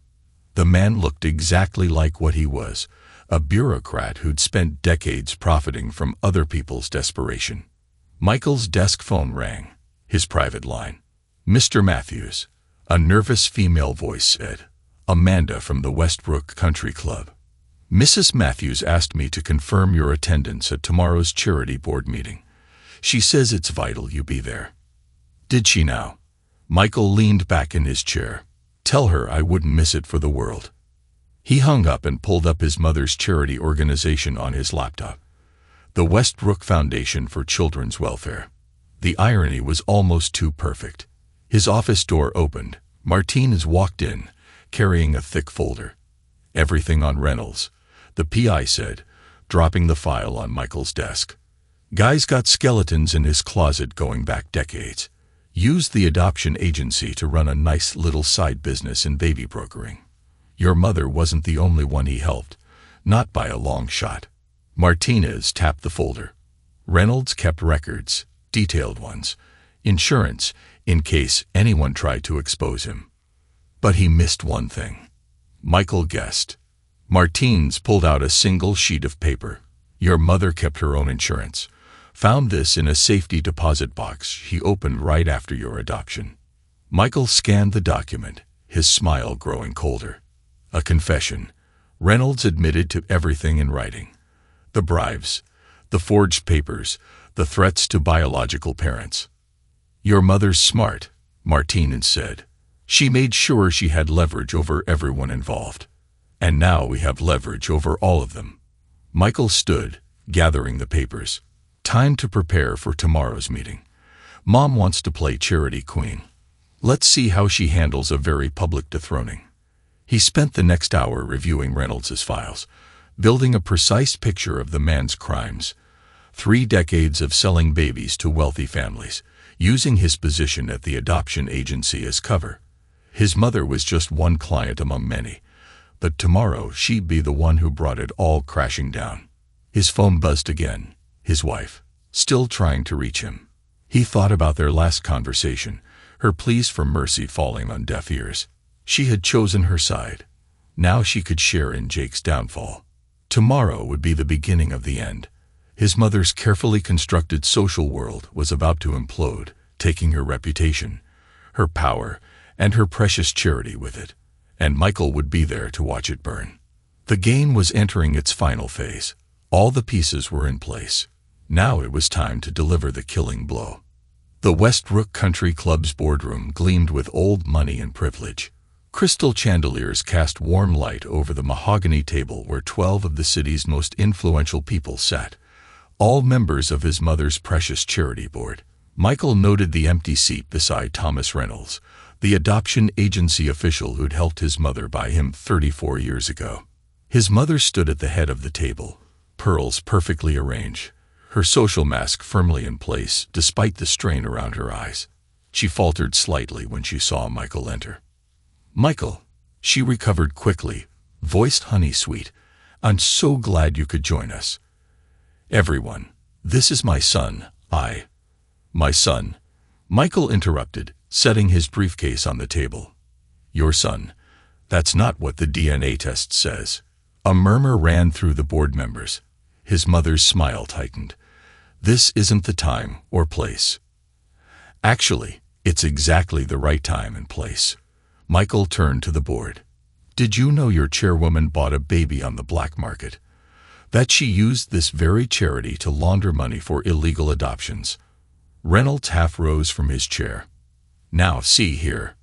The man looked exactly like what he was, a bureaucrat who'd spent decades profiting from other people's desperation. Michael's desk phone rang, his private line. "Mr. Matthews," a nervous female voice said. "Amanda from the Westbrook Country Club. Mrs. Matthews asked me to confirm your attendance at tomorrow's charity board meeting. She says it's vital you be there." "Did she now?" Michael leaned back in his chair. "Tell her I wouldn't miss it for the world." He hung up and pulled up his mother's charity organization on his laptop, the Westbrook Foundation for Children's Welfare. The irony was almost too perfect. His office door opened. Martinez walked in, carrying a thick folder. "Everything on Reynolds," the PI said, dropping the file on Michael's desk. "Guy's got skeletons in his closet going back decades. Used the adoption agency to run a nice little side business in baby brokering. Your mother wasn't the only one he helped, not by a long shot." Martinez tapped the folder. Reynolds kept records, detailed ones, insurance, in case anyone tried to expose him. But he missed one thing. Michael guessed. Martinez pulled out a single sheet of paper. "Your mother kept her own insurance. Found this in a safety deposit box she opened right after your adoption." Michael scanned the document, his smile growing colder. A confession. Reynolds admitted to everything in writing. The bribes, the forged papers, the threats to biological parents. "Your mother's smart," Martinez said. "She made sure she had leverage over everyone involved. And now we have leverage over all of them." Michael stood, gathering the papers. "Time to prepare for tomorrow's meeting. Mom wants to play charity queen. Let's see how she handles a very public dethroning." He spent the next hour reviewing Reynolds' files, building a precise picture of the man's crimes. 3 decades of selling babies to wealthy families, using his position at the adoption agency as cover. His mother was just one client among many, but tomorrow she'd be the one who brought it all crashing down. His phone buzzed again. His wife, still trying to reach him. He thought about their last conversation, her pleas for mercy falling on deaf ears. She had chosen her side. Now she could share in Jake's downfall. Tomorrow would be the beginning of the end. His mother's carefully constructed social world was about to implode, taking her reputation, her power, and her precious charity with it. And Michael would be there to watch it burn. The game was entering its final phase. All the pieces were in place. Now it was time to deliver the killing blow. The Westbrook Country Club's boardroom gleamed with old money and privilege. Crystal chandeliers cast warm light over the mahogany table where 12 of the city's most influential people sat, all members of his mother's precious charity board. Michael noted the empty seat beside Thomas Reynolds, the adoption agency official who'd helped his mother buy him 34 years ago. His mother stood at the head of the table, pearls perfectly arranged, her social mask firmly in place despite the strain around her eyes. She faltered slightly when she saw Michael enter. "Michael," she recovered quickly, voiced honey-sweet, "I'm so glad you could join us." "Everyone, this is my son, My son," Michael interrupted, setting his briefcase on the table. "Your son? That's not what the DNA test says." A murmur ran through the board members. His mother's smile tightened. "This isn't the time or place." "Actually, it's exactly the right time and place." Michael turned to the board. "Did you know your chairwoman bought a baby on the black market? That she used this very charity to launder money for illegal adoptions?" Reynolds half rose from his chair. "Now see here."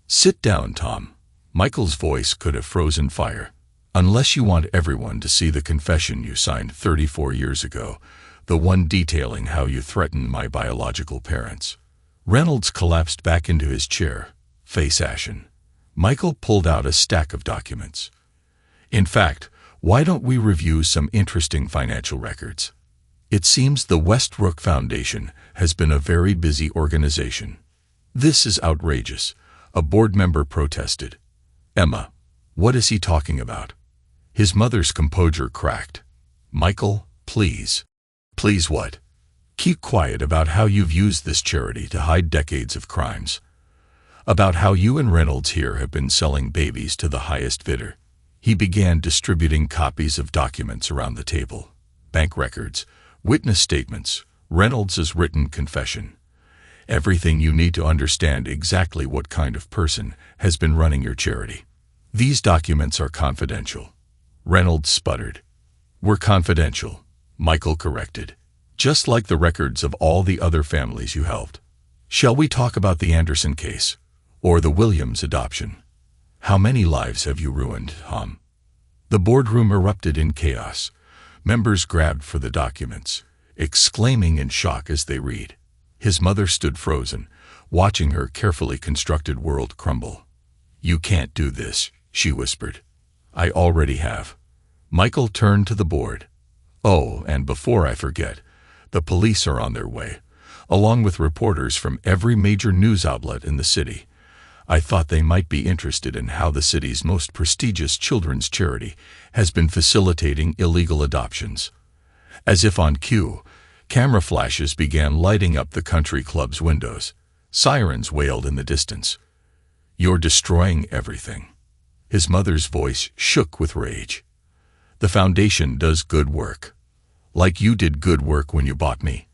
"Sit down, Tom." Michael's voice could have frozen fire. "Unless you want everyone to see the confession you signed 34 years ago, the one detailing how you threatened my biological parents." Reynolds collapsed back into his chair, face ashen. Michael pulled out a stack of documents. "In fact, why don't we review some interesting financial records? It seems the Westbrook Foundation has been a very busy organization." "This is outrageous," a board member protested. "Emma, what is he talking about?" His mother's composure cracked. Michael, please. Please what? Keep quiet about how you've used this charity to hide decades of crimes. About how you and Reynolds here have been selling babies to the highest bidder. He began distributing copies of documents around the table. Bank records, witness statements, Reynolds' written confession. Everything you need to understand exactly what kind of person has been running your charity. These documents are confidential. Reynolds sputtered. We're confidential, Michael corrected. Just like the records of all the other families you helped. Shall we talk about the Anderson case? Or the Williams adoption? How many lives have you ruined, Hom? The boardroom erupted in chaos. Members grabbed for the documents, exclaiming in shock as they read. His mother stood frozen, watching her carefully constructed world crumble. You can't do this, she whispered. I already have. Michael turned to the board. Oh, and before I forget, the police are on their way, along with reporters from every major news outlet in the city. I thought they might be interested in how the city's most prestigious children's charity has been facilitating illegal adoptions. As if on cue, camera flashes began lighting up the country club's windows. Sirens wailed in the distance. You're destroying everything. His mother's voice shook with rage. The foundation does good work. Like you did good work when you bought me.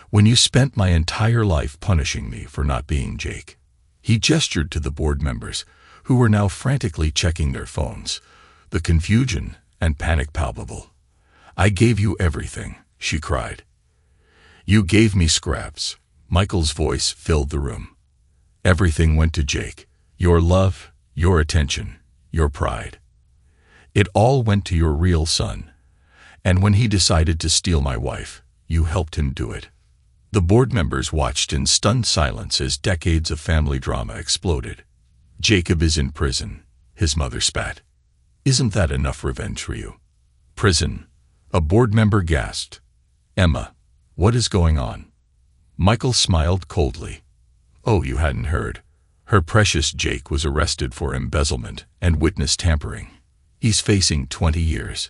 When you spent my entire life punishing me for not being Jake. He gestured to the board members, who were now frantically checking their phones, the confusion and panic palpable. I gave you everything, she cried. You gave me scraps. Michael's voice filled the room. Everything went to Jake. Your love, your attention, your pride. It all went to your real son. And when he decided to steal my wife, you helped him do it. The board members watched in stunned silence as decades of family drama exploded. Jacob is in prison, his mother spat. Isn't that enough revenge for you? Prison, a board member gasped. Emma, what is going on? Michael smiled coldly. Oh, you hadn't heard. Her precious Jake was arrested for embezzlement and witness tampering. He's facing 20 years.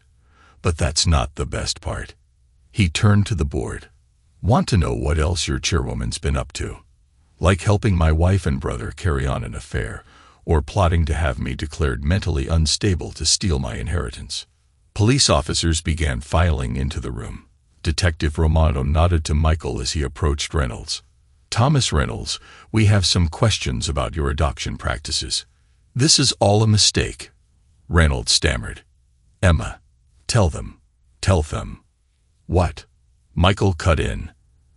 But that's not the best part. He turned to the board. Want to know what else your chairwoman's been up to? Like helping my wife and brother carry on an affair, or plotting to have me declared mentally unstable to steal my inheritance. Police officers began filing into the room. Detective Romano nodded to Michael as he approached Reynolds. Thomas Reynolds, we have some questions about your adoption practices. This is all a mistake, Reynolds stammered. Emma, tell them. Tell them. What? Michael cut in.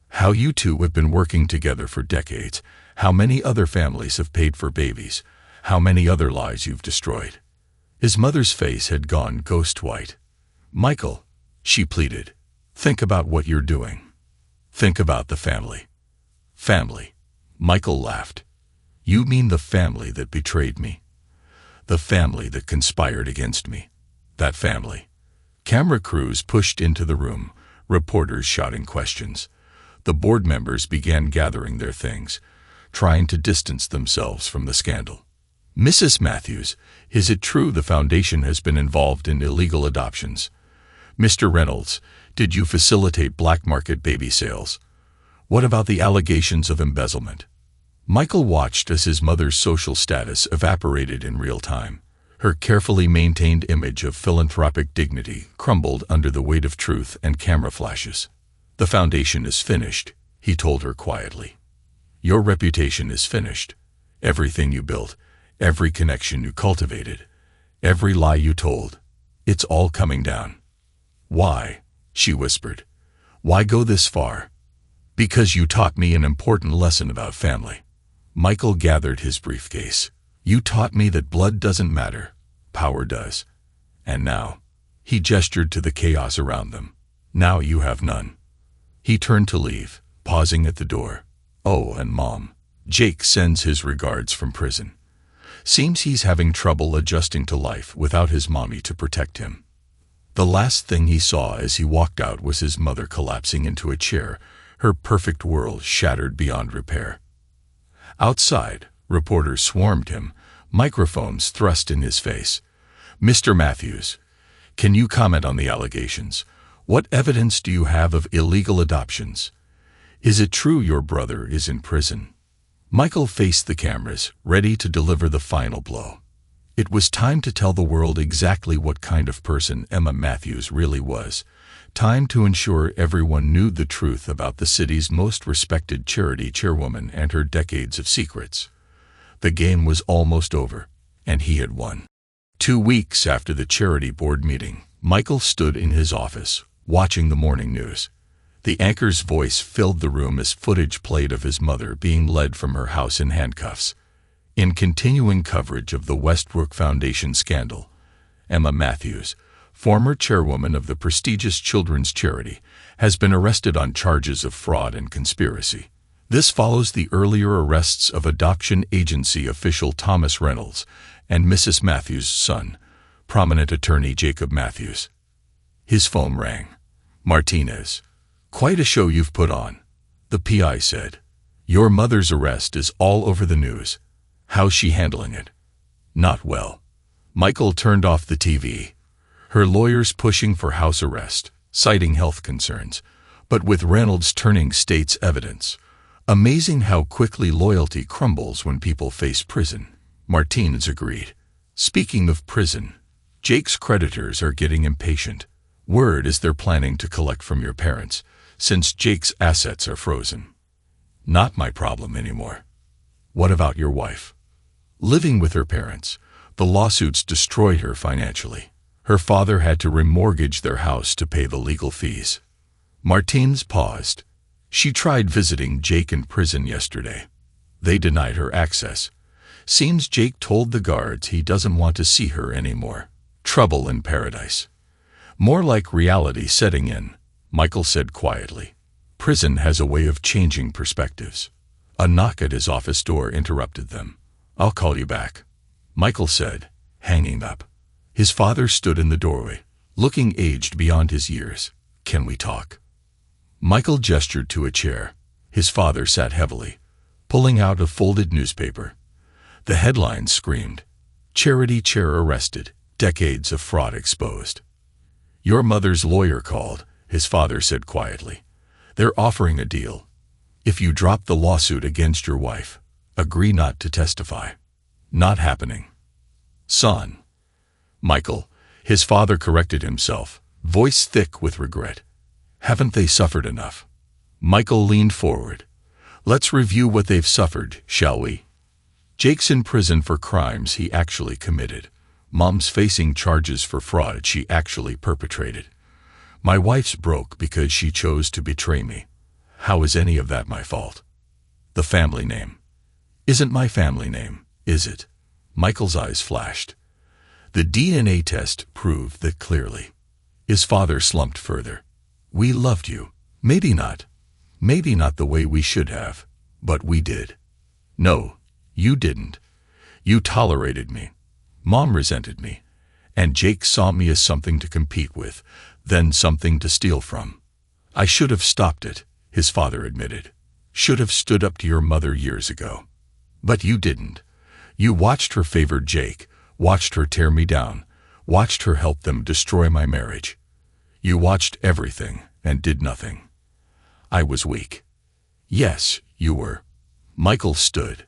How you two have been working together for decades, how many other families have paid for babies, how many other lives you've destroyed. His mother's face had gone ghost white. Michael, she pleaded, think about what you're doing. Think about the family. Family. Michael laughed. You mean the family that betrayed me? The family that conspired against me? That family. Camera crews pushed into the room, reporters shouting questions. The board members began gathering their things, trying to distance themselves from the scandal. Mrs. Matthews, is it true the foundation has been involved in illegal adoptions? Mr. Reynolds, did you facilitate black market baby sales? What about the allegations of embezzlement? Michael watched as his mother's social status evaporated in real time. Her carefully maintained image of philanthropic dignity crumbled under the weight of truth and camera flashes. The foundation is finished, he told her quietly. Your reputation is finished. Everything you built, every connection you cultivated, every lie you told, it's all coming down. Why? She whispered. Why go this far? Because you taught me an important lesson about family. Michael gathered his briefcase. You taught me that blood doesn't matter, power does. And now, he gestured to the chaos around them. Now you have none. He turned to leave, pausing at the door. Oh, and Mom. Jake sends his regards from prison. Seems he's having trouble adjusting to life without his mommy to protect him. The last thing he saw as he walked out was his mother collapsing into a chair, her perfect world shattered beyond repair. Outside, reporters swarmed him, microphones thrust in his face. Mr. Matthews, can you comment on the allegations? What evidence do you have of illegal adoptions? Is it true your brother is in prison? Michael faced the cameras, ready to deliver the final blow. It was time to tell the world exactly what kind of person Emma Matthews really was. Time to ensure everyone knew the truth about the city's most respected charity chairwoman and her decades of secrets. The game was almost over, and he had won. 2 weeks after the charity board meeting, Michael stood in his office, watching the morning news. The anchor's voice filled the room as footage played of his mother being led from her house in handcuffs. In continuing coverage of the Westbrook Foundation scandal, Emma Matthews, former chairwoman of the prestigious children's charity, has been arrested on charges of fraud and conspiracy. This follows the earlier arrests of adoption agency official Thomas Reynolds and Mrs. Matthews' son, prominent attorney Jacob Matthews. His phone rang. "Martinez, quite a show you've put on," the PI said. "Your mother's arrest is all over the news. How's she handling it?" "Not well." Michael turned off the TV. Her lawyers pushing for house arrest, citing health concerns, but with Reynolds turning state's evidence. Amazing how quickly loyalty crumbles when people face prison, Martinez agreed. Speaking of prison, Jake's creditors are getting impatient. Word is they're planning to collect from your parents, since Jake's assets are frozen. "Not my problem anymore." "What about your wife?" "Living with her parents. The lawsuits destroyed her financially. Her father had to remortgage their house to pay the legal fees." Martinez paused. "She tried visiting Jake in prison yesterday. They denied her access. Seems Jake told the guards he doesn't want to see her anymore. Trouble in paradise." "More like reality setting in," Michael said quietly. Prison has a way of changing perspectives. A knock at his office door interrupted them. "I'll call you back," Michael said, hanging up. His father stood in the doorway, looking aged beyond his years. "Can we talk?" Michael gestured to a chair. His father sat heavily, pulling out a folded newspaper. The headlines screamed, "Charity chair arrested, decades of fraud exposed." "Your mother's lawyer called," his father said quietly. "They're offering a deal. If you drop the lawsuit against your wife, agree not to testify." "Not happening." "Son." "Michael," his father corrected himself, voice thick with regret. "Haven't they suffered enough?" Michael leaned forward. "Let's review what they've suffered, shall we? Jake's in prison for crimes he actually committed. Mom's facing charges for fraud she actually perpetrated. My wife's broke because she chose to betray me. How is any of that my fault?" "The family name." "Isn't my family name, is it?" Michael's eyes flashed. "The DNA test proved that clearly." His father slumped further. "We loved you. Maybe not. Maybe not the way we should have, but we did." "No, you didn't. You tolerated me. Mom resented me, and Jake saw me as something to compete with, then something to steal from. I should have stopped it," his father admitted. "Should have stood up to your mother years ago. But you didn't. You watched her favor Jake, watched her tear me down, watched her help them destroy my marriage. You watched everything and did nothing. I was weak." "Yes, you were." Michael stood.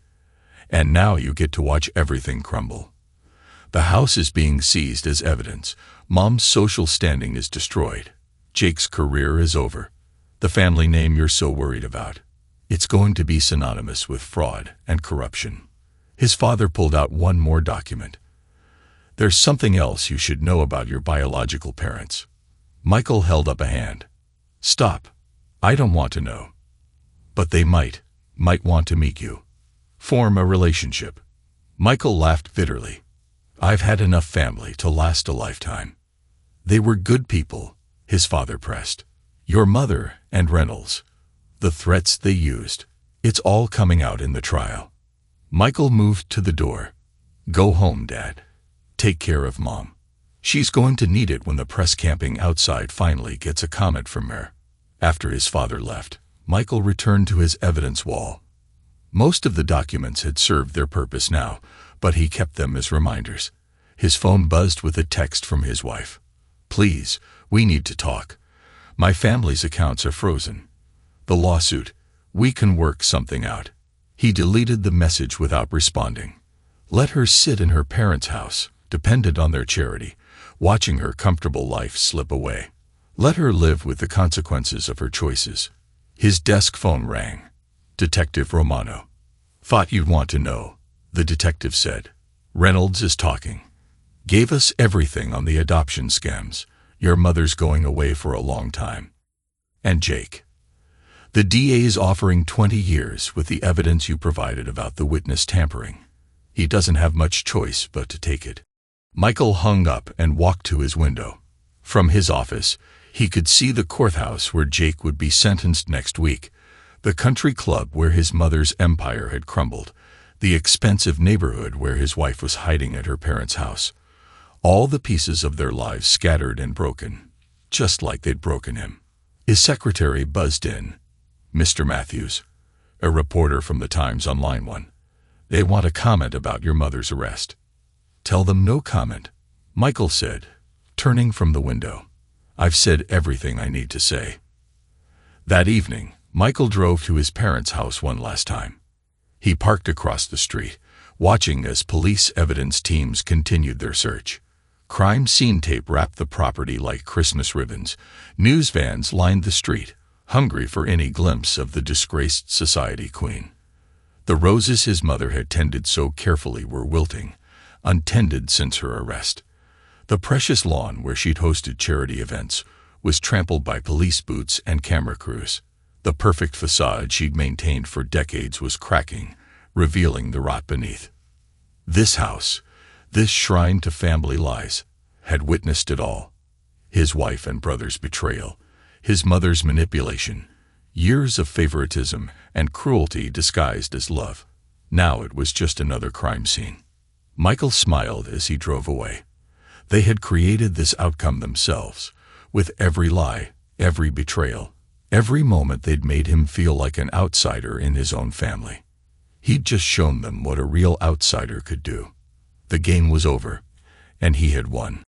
"And now you get to watch everything crumble. The house is being seized as evidence. Mom's social standing is destroyed. Jake's career is over. The family name you're so worried about, it's going to be synonymous with fraud and corruption." His father pulled out one more document. "There's something else you should know about your biological parents." Michael held up a hand. "Stop. I don't want to know. But they might want to meet you. Form a relationship." Michael laughed bitterly. "I've had enough family to last a lifetime." "They were good people," his father pressed. "Your mother and Reynolds. The threats they used. It's all coming out in the trial." Michael moved to the door. "Go home, Dad. Take care of Mom. She's going to need it when the press camping outside finally gets a comment from her." After his father left, Michael returned to his evidence wall. Most of the documents had served their purpose now, but he kept them as reminders. His phone buzzed with a text from his wife. "Please, we need to talk. My family's accounts are frozen. The lawsuit, we can work something out. He deleted the message without responding. Let her sit in her parents' house, dependent on their charity, watching her comfortable life slip away. Let her live with the consequences of her choices. His desk phone rang. Detective Romano. Thought you'd want to know, the detective said. Reynolds is talking. Gave us everything on the adoption scams. Your mother's going away for a long time. And Jake. The DA's offering 20 years with the evidence you provided about the witness tampering. He doesn't have much choice but to take it. Michael hung up and walked to his window. From his office, he could see the courthouse where Jake would be sentenced next week, the country club where his mother's empire had crumbled, the expensive neighborhood where his wife was hiding at her parents' house. All the pieces of their lives scattered and broken, just like they'd broken him. His secretary buzzed in. Mr. Matthews, a reporter from the Times on line 1. They want a comment about your mother's arrest. Tell them no comment, Michael said, turning from the window. I've said everything I need to say. That evening, Michael drove to his parents' house one last time. He parked across the street, watching as police evidence teams continued their search. Crime scene tape wrapped the property like Christmas ribbons. News vans lined the street, hungry for any glimpse of the disgraced society queen. The roses his mother had tended so carefully were wilting, untended since her arrest. The precious lawn where she'd hosted charity events was trampled by police boots and camera crews. The perfect facade she'd maintained for decades was cracking, revealing the rot beneath. This house, this shrine to family lies, had witnessed it all. His wife and brother's betrayal, his mother's manipulation, years of favoritism and cruelty disguised as love. Now it was just another crime scene. Michael smiled as he drove away. They had created this outcome themselves, with every lie, every betrayal, every moment they'd made him feel like an outsider in his own family. He'd just shown them what a real outsider could do. The game was over, and he had won.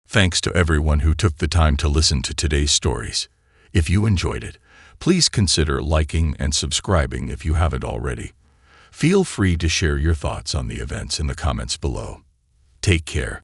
Thanks to everyone who took the time to listen to today's stories. If you enjoyed it, please consider liking and subscribing if you haven't already. Feel free to share your thoughts on the events in the comments below. Take care.